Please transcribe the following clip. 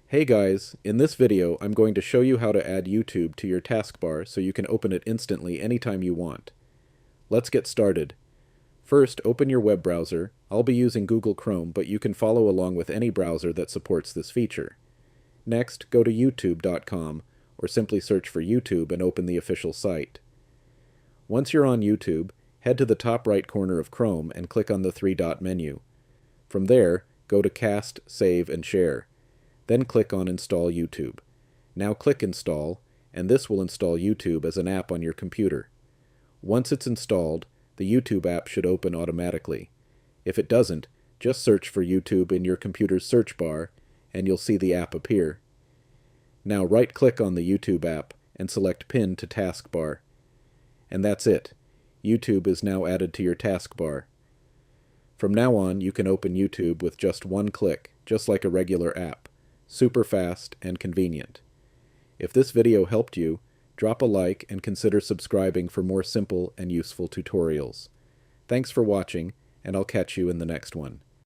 Hey guys, in this video I'm going to show you how to add YouTube to your taskbar so you can open it instantly anytime you want. Let's get started. First, open your web browser. I'll be using Google Chrome, but you can follow along with any browser that supports this feature. Next, go to youtube.com or simply search for YouTube and open the official site. Once you're on YouTube, head to the top right corner of Chrome and click on the three-dot menu. From there, go to Cast, Save, and Share. Then click on Install YouTube. Now click Install, and this will install YouTube as an app on your computer. Once it's installed, the YouTube app should open automatically. If it doesn't, just search for YouTube in your computer's search bar, and you'll see the app appear. Now right-click on the YouTube app and select Pin to Taskbar. And that's it. YouTube is now added to your taskbar. From now on, you can open YouTube with just one click, just like a regular app. Super fast and convenient. If this video helped you, drop a like and consider subscribing for more simple and useful tutorials. Thanks for watching, and I'll catch you in the next one.